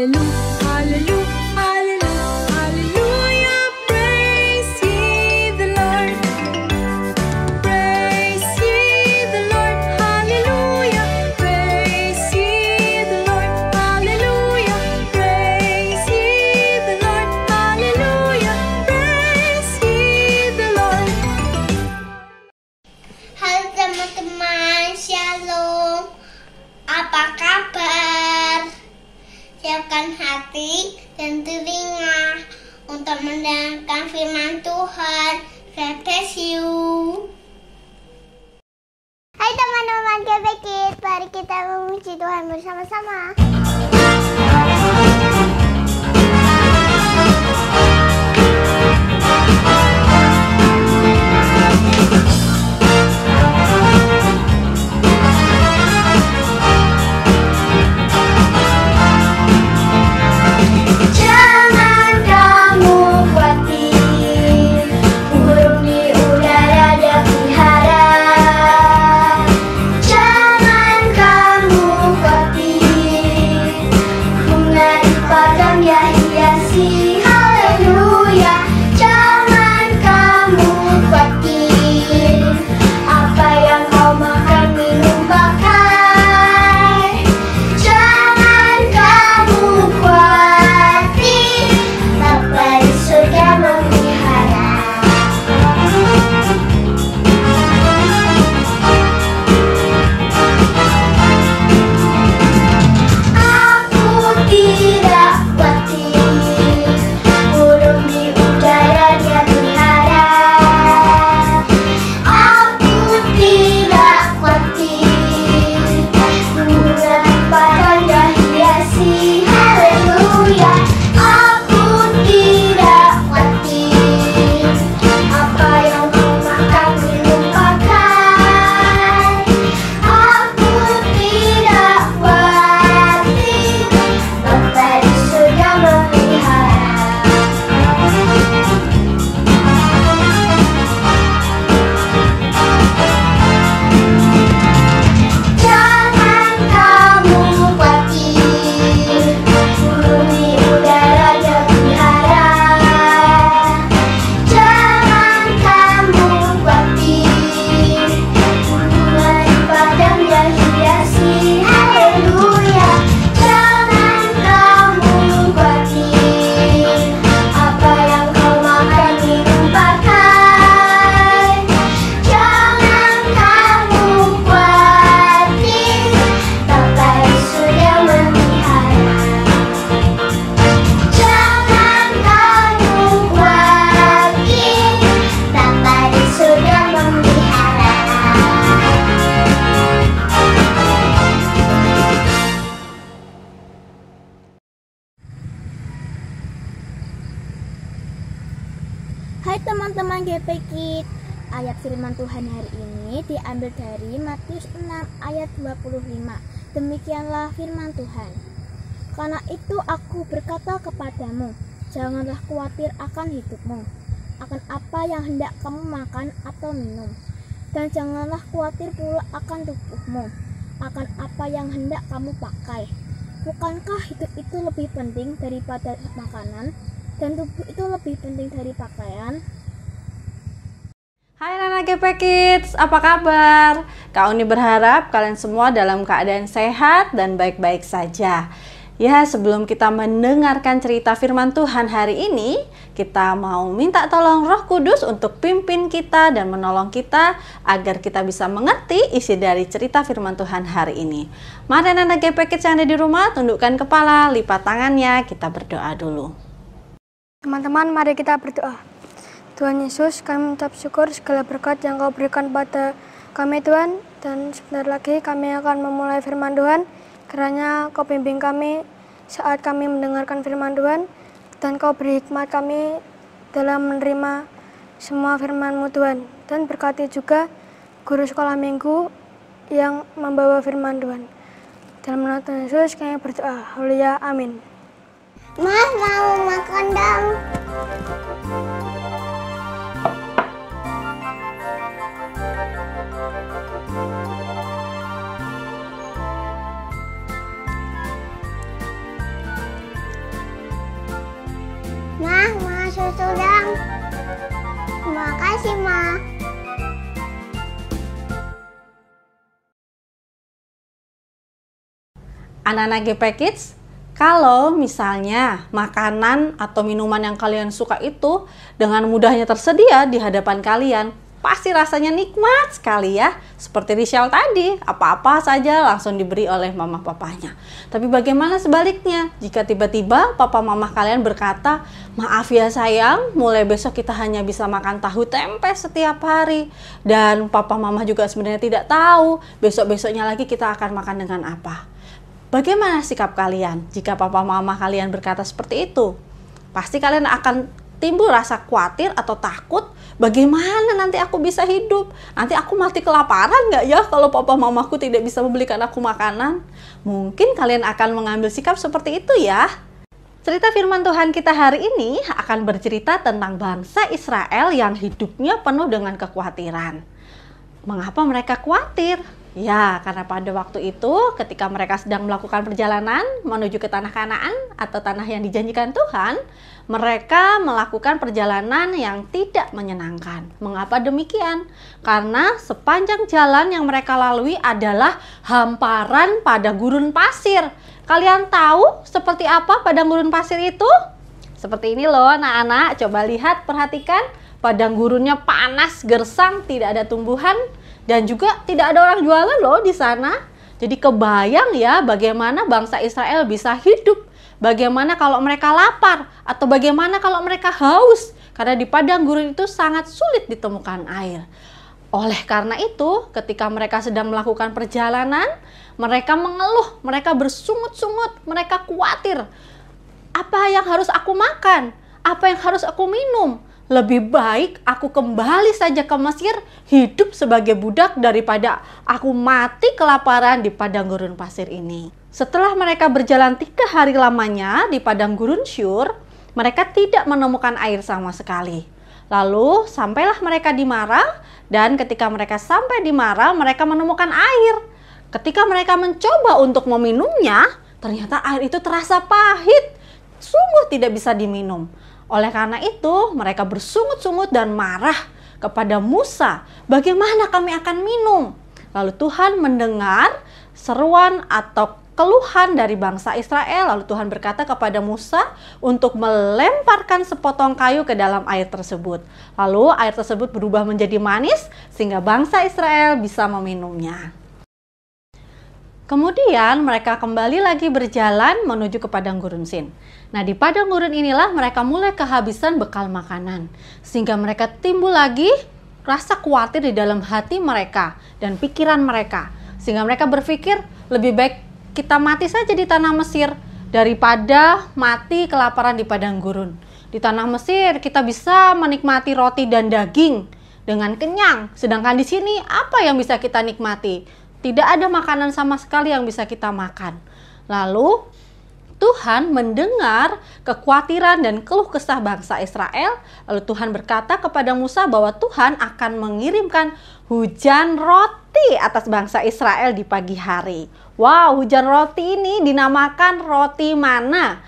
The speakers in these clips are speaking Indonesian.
Hallelujah, hallelujah, hallelujah, hallelujah. Praise ye the Lord. Praise ye the Lord. Hallelujah. Praise ye the Lord. Hallelujah. Praise ye the Lord. Hallelujah. Praise ye the Lord. Halo teman-teman, shalom. Apa kabar? Siapkan hati dan telinga untuk mendengarkan firman Tuhan. God bless you. Hai teman-teman GPKID, mari kita memuji Tuhan bersama-sama. Jangan kamu khawatir, burung di udara dia pelihara. Jangan kamu khawatir, bunga di padang dia hiasi. Haleluya. Jangan kamu khawatir, apa yang kau makan minum pakai. Jangan kamu khawatir, Bapa di surga memelihara. Aku tidak khawatir, burung di udara dia pelihara. Aku tidak khawatir, bunga di padang dia hiasi. Haleluya. Aku tidak khawatir, apa yang kau makan minum pakai. Aku tidak khawatir, Bapa di surga memelihara. Jangan kamu khawatir, burung di udara dia pelihara. Jangan kamu khawatir, bunga di padang dia hiasi. Haleluya. Jangan kamu khawatir, apa yang kau makan minum pakai. Jangan kamu khawatir, Bapa di surga memelihara. Jangan kamu khawatir, Bapa di surga memelihara. Hai teman-teman GPKID, ayat firman Tuhan hari ini diambil dari Matius 6 ayat 25. Demikianlah firman Tuhan. Karena itu aku berkata kepadamu, janganlah khawatir akan hidupmu, akan apa yang hendak kamu makan atau minum. Dan janganlah khawatir pula akan tubuhmu, akan apa yang hendak kamu pakai. Bukankah hidup itu lebih penting daripada makanan, dan tubuh itu lebih penting dari pakaian? Hai anak-anak GPKIDS, apa kabar? Kak Uni berharap kalian semua dalam keadaan sehat dan baik-baik saja. Ya, sebelum kita mendengarkan cerita firman Tuhan hari ini, kita mau minta tolong Roh Kudus untuk pimpin kita dan menolong kita agar kita bisa mengerti isi dari cerita firman Tuhan hari ini. Mari anak-anak GPKIDS yang ada di rumah, tundukkan kepala, lipat tangannya, kita berdoa dulu. Teman-teman, mari kita berdoa. Tuhan Yesus, kami mengucap syukur segala berkat yang Kau berikan pada kami Tuhan. Dan sebentar lagi kami akan memulai firman Tuhan. Kiranya Kau bimbing kami saat kami mendengarkan firman Tuhan. Dan Kau beri hikmat kami dalam menerima semua firman-Mu Tuhan. Dan berkati juga guru sekolah minggu yang membawa firman Tuhan. Dalam nama Tuhan Yesus kami berdoa. Haleluya, amin. Mas mau makan dong. Ma, susu dong. Terima kasih, Ma. Anak-anak GP Kids, kalau misalnya makanan atau minuman yang kalian suka itu dengan mudahnya tersedia di hadapan kalian, pasti rasanya nikmat sekali ya. Seperti Rishal tadi, apa-apa saja langsung diberi oleh mama papanya. Tapi bagaimana sebaliknya? Jika tiba-tiba papa mama kalian berkata, maaf ya sayang, mulai besok kita hanya bisa makan tahu tempe setiap hari. Dan papa mama juga sebenarnya tidak tahu besok-besoknya lagi kita akan makan dengan apa. Bagaimana sikap kalian jika papa mama kalian berkata seperti itu? Pasti kalian akan timbul rasa khawatir atau takut, bagaimana nanti aku bisa hidup? Nanti aku mati kelaparan nggak ya kalau papa mamaku tidak bisa membelikan aku makanan? Mungkin kalian akan mengambil sikap seperti itu ya. Cerita firman Tuhan kita hari ini akan bercerita tentang bangsa Israel yang hidupnya penuh dengan kekhawatiran. Mengapa mereka khawatir? Ya, karena pada waktu itu ketika mereka sedang melakukan perjalanan menuju ke tanah Kanaan atau tanah yang dijanjikan Tuhan, mereka melakukan perjalanan yang tidak menyenangkan. Mengapa demikian? Karena sepanjang jalan yang mereka lalui adalah hamparan padang gurun pasir. Kalian tahu seperti apa padang gurun pasir itu? Seperti ini loh anak-anak, coba lihat, perhatikan. Padang gurunnya panas, gersang, tidak ada tumbuhan. Dan juga tidak ada orang jualan loh di sana. Jadi kebayang ya bagaimana bangsa Israel bisa hidup. Bagaimana kalau mereka lapar atau bagaimana kalau mereka haus. Karena di padang gurun itu sangat sulit ditemukan air. Oleh karena itu ketika mereka sedang melakukan perjalanan, mereka mengeluh, mereka bersungut-sungut, mereka khawatir. Apa yang harus aku makan? Apa yang harus aku minum? Lebih baik aku kembali saja ke Mesir, hidup sebagai budak daripada aku mati kelaparan di padang gurun pasir ini. Setelah mereka berjalan 3 hari lamanya di padang gurun Syur, mereka tidak menemukan air sama sekali. Lalu sampailah mereka di Mara, dan ketika mereka sampai di Mara, mereka menemukan air. Ketika mereka mencoba untuk meminumnya, ternyata air itu terasa pahit, sungguh tidak bisa diminum. Oleh karena itu, mereka bersungut-sungut dan marah kepada Musa. Bagaimana kami akan minum? Lalu Tuhan mendengar seruan atau keluhan dari bangsa Israel. Lalu Tuhan berkata kepada Musa untuk melemparkan sepotong kayu ke dalam air tersebut. Lalu air tersebut berubah menjadi manis sehingga bangsa Israel bisa meminumnya. Kemudian mereka kembali lagi berjalan menuju ke padang gurun Sin. Nah, di padang gurun inilah mereka mulai kehabisan bekal makanan. Sehingga mereka timbul lagi rasa khawatir di dalam hati mereka dan pikiran mereka. Sehingga mereka berpikir lebih baik kita mati saja di tanah Mesir daripada mati kelaparan di padang gurun. Di tanah Mesir kita bisa menikmati roti dan daging dengan kenyang. Sedangkan di sini apa yang bisa kita nikmati? Tidak ada makanan sama sekali yang bisa kita makan. Lalu Tuhan mendengar kekhawatiran dan keluh kesah bangsa Israel. Lalu Tuhan berkata kepada Musa bahwa Tuhan akan mengirimkan hujan roti atas bangsa Israel di pagi hari. Wow, hujan roti ini dinamakan roti mana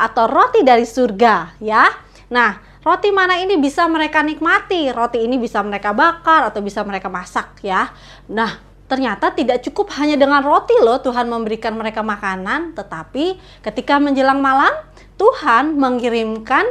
atau roti dari surga ya. Nah, roti mana ini bisa mereka nikmati. Roti ini bisa mereka bakar atau bisa mereka masak ya. Nah, ternyata tidak cukup hanya dengan roti loh Tuhan memberikan mereka makanan, tetapi ketika menjelang malam Tuhan mengirimkan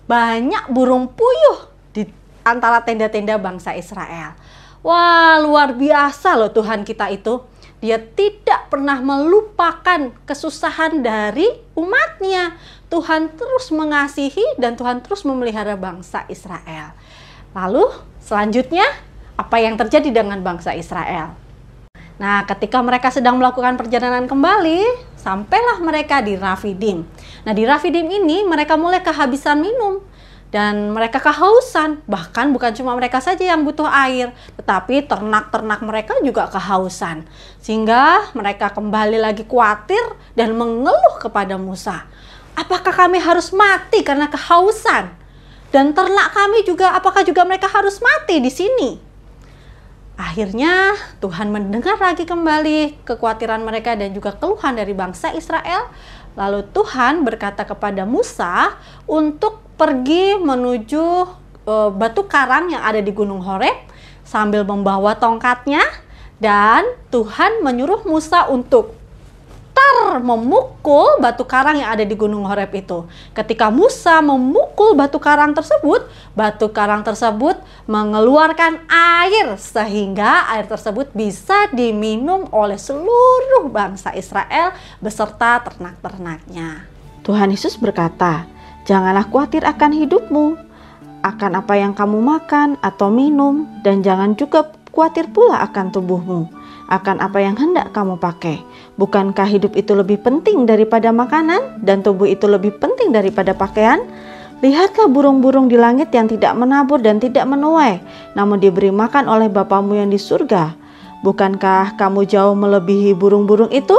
banyak burung puyuh di antara tenda-tenda bangsa Israel. Wah, luar biasa loh Tuhan kita itu. Dia tidak pernah melupakan kesusahan dari umatnya. Tuhan terus mengasihi dan Tuhan terus memelihara bangsa Israel. Lalu selanjutnya apa yang terjadi dengan bangsa Israel? Nah, ketika mereka sedang melakukan perjalanan kembali, sampailah mereka di Rafidim. Nah, di Rafidim ini mereka mulai kehabisan minum dan mereka kehausan. Bahkan bukan cuma mereka saja yang butuh air, tetapi ternak-ternak mereka juga kehausan. Sehingga mereka kembali lagi khawatir dan mengeluh kepada Musa. Apakah kami harus mati karena kehausan? Dan ternak kami juga, apakah juga mereka harus mati di sini? Akhirnya Tuhan mendengar lagi kembali kekhawatiran mereka dan juga keluhan dari bangsa Israel. Lalu Tuhan berkata kepada Musa untuk pergi menuju batu karang yang ada di Gunung Horeb sambil membawa tongkatnya, dan Tuhan menyuruh Musa untuk memukul batu karang yang ada di Gunung Horeb itu. Ketika Musa memukul batu karang tersebut mengeluarkan air sehingga air tersebut bisa diminum oleh seluruh bangsa Israel beserta ternak-ternaknya. Tuhan Yesus berkata, "Janganlah khawatir akan hidupmu, akan apa yang kamu makan atau minum, dan jangan juga khawatir pula akan tubuhmu, akan apa yang hendak kamu pakai. Bukankah hidup itu lebih penting daripada makanan, dan tubuh itu lebih penting daripada pakaian? Lihatlah burung-burung di langit yang tidak menabur dan tidak menuai, namun diberi makan oleh Bapamu yang di surga. Bukankah kamu jauh melebihi burung-burung itu?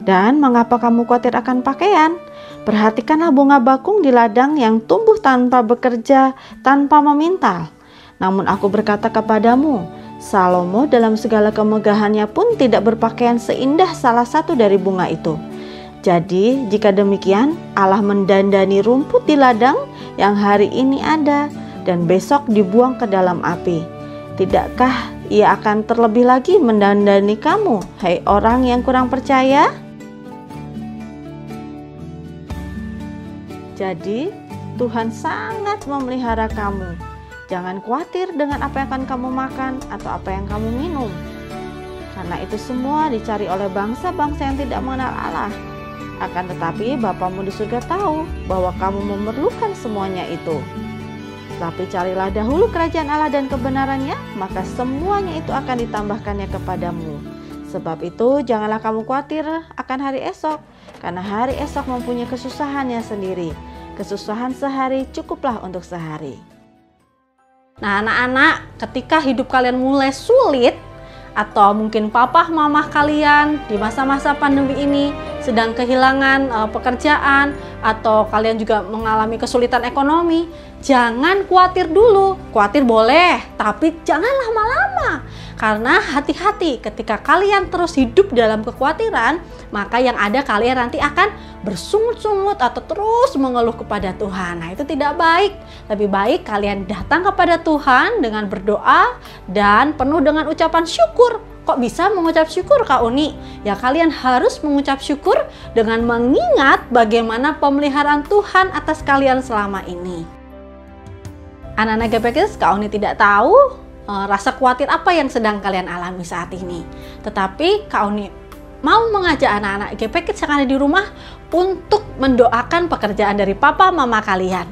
Dan mengapa kamu khawatir akan pakaian? Perhatikanlah bunga bakung di ladang yang tumbuh tanpa bekerja, tanpa memintal. Namun aku berkata kepadamu, Salomo dalam segala kemegahannya pun tidak berpakaian seindah salah satu dari bunga itu. Jadi jika demikian, Allah mendandani rumput di ladang yang hari ini ada dan besok dibuang ke dalam api. Tidakkah Ia akan terlebih lagi mendandani kamu, hai orang yang kurang percaya?" Jadi Tuhan sangat memelihara kamu. Jangan khawatir dengan apa yang akan kamu makan atau apa yang kamu minum, karena itu semua dicari oleh bangsa-bangsa yang tidak mengenal Allah. Akan tetapi Bapamu di surga tahu bahwa kamu memerlukan semuanya itu. Tapi carilah dahulu kerajaan Allah dan kebenarannya, maka semuanya itu akan ditambahkannya kepadamu. Sebab itu janganlah kamu khawatir akan hari esok, karena hari esok mempunyai kesusahannya sendiri. Kesusahan sehari cukuplah untuk sehari. Nah anak-anak, ketika hidup kalian mulai sulit, atau mungkin papa mama kalian di masa-masa pandemi ini sedang kehilangan pekerjaan, atau kalian juga mengalami kesulitan ekonomi, jangan khawatir dulu. Khawatir boleh, tapi jangan lama-lama. Karena hati-hati, ketika kalian terus hidup dalam kekhawatiran, maka yang ada kalian nanti akan bersungut-sungut atau terus mengeluh kepada Tuhan. Nah itu tidak baik. Lebih baik kalian datang kepada Tuhan dengan berdoa dan penuh dengan ucapan syukur. Kok bisa mengucap syukur Kak Uni? Ya kalian harus mengucap syukur dengan mengingat bagaimana pemeliharaan Tuhan atas kalian selama ini. Anak-anak GPKIDS, Kak Uni tidak tahu rasa khawatir apa yang sedang kalian alami saat ini. Tetapi Kak Uni mau mengajak anak-anak GPKIDS yang ada di rumah untuk mendoakan pekerjaan dari papa mama kalian.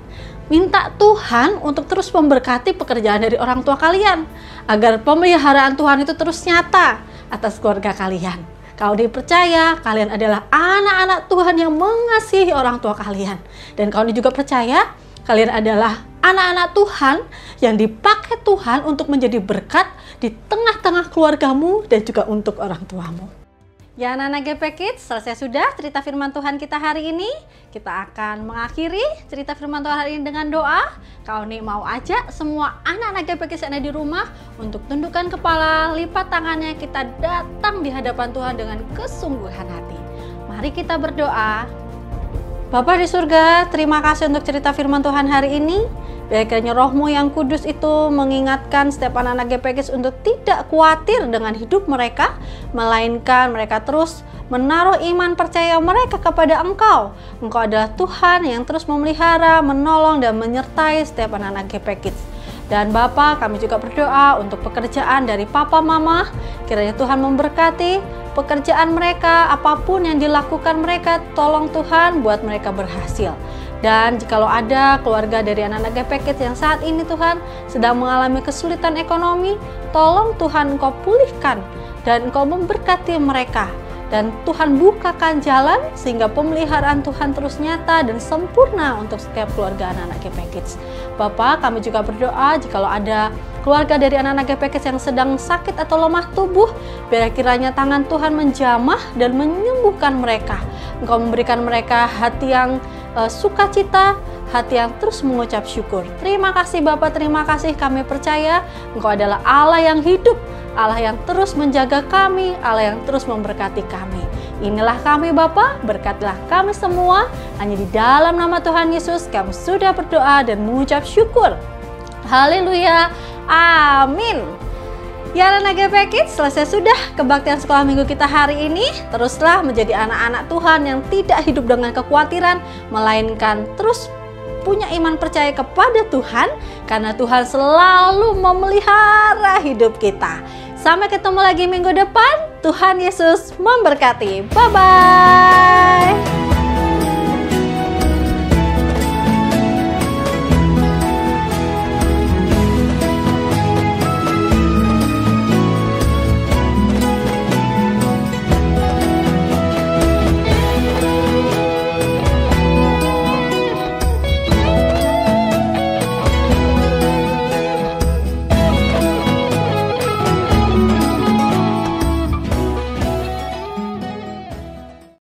Minta Tuhan untuk terus memberkati pekerjaan dari orang tua kalian, agar pemeliharaan Tuhan itu terus nyata atas keluarga kalian. Kau dipercaya kalian adalah anak-anak Tuhan yang mengasihi orang tua kalian. Dan kau juga percaya kalian adalah anak-anak Tuhan yang dipakai Tuhan untuk menjadi berkat di tengah-tengah keluargamu dan juga untuk orang tuamu. Ya anak-anak GPKIDS, selesai sudah cerita firman Tuhan kita hari ini. Kita akan mengakhiri cerita firman Tuhan hari ini dengan doa. Kau nih mau ajak semua anak-anak GPKIDS yang ada di rumah untuk tundukkan kepala, lipat tangannya, kita datang di hadapan Tuhan dengan kesungguhan hati. Mari kita berdoa. Bapa di surga, terima kasih untuk cerita firman Tuhan hari ini. Biar kiranya Roh-Mu yang kudus itu mengingatkan setiap anak-anak GPKIDS untuk tidak khawatir dengan hidup mereka, melainkan mereka terus menaruh iman percaya mereka kepada Engkau. Engkau adalah Tuhan yang terus memelihara, menolong, dan menyertai setiap anak-anak GPKIDS. Dan Bapa, kami juga berdoa untuk pekerjaan dari Papa Mama. Kiranya Tuhan memberkati pekerjaan mereka, apapun yang dilakukan mereka, tolong Tuhan buat mereka berhasil. Dan jikalau ada keluarga dari anak-anak GPKIDS yang saat ini Tuhan sedang mengalami kesulitan ekonomi, tolong Tuhan Engkau pulihkan dan Engkau memberkati mereka. Dan Tuhan bukakan jalan sehingga pemeliharaan Tuhan terus nyata dan sempurna untuk setiap keluarga anak-anak GPKIDS. Bapak, kami juga berdoa jikalau ada keluarga dari anak-anak GPKIDS yang sedang sakit atau lemah tubuh, biar kiranya tangan Tuhan menjamah dan menyembuhkan mereka. Engkau memberikan mereka hati yang sukacita, hati yang terus mengucap syukur. Terima kasih Bapak, terima kasih, kami percaya Engkau adalah Allah yang hidup, Allah yang terus menjaga kami, Allah yang terus memberkati kami. Inilah kami Bapa, berkatilah kami semua. Hanya di dalam nama Tuhan Yesus kami sudah berdoa dan mengucap syukur. Haleluya, amin. Ya anak GP Kids, selesai sudah kebaktian sekolah minggu kita hari ini. Teruslah menjadi anak-anak Tuhan yang tidak hidup dengan kekhawatiran, melainkan terus punya iman percaya kepada Tuhan, karena Tuhan selalu memelihara hidup kita. Sampai ketemu lagi minggu depan. Tuhan Yesus memberkati. Bye-bye.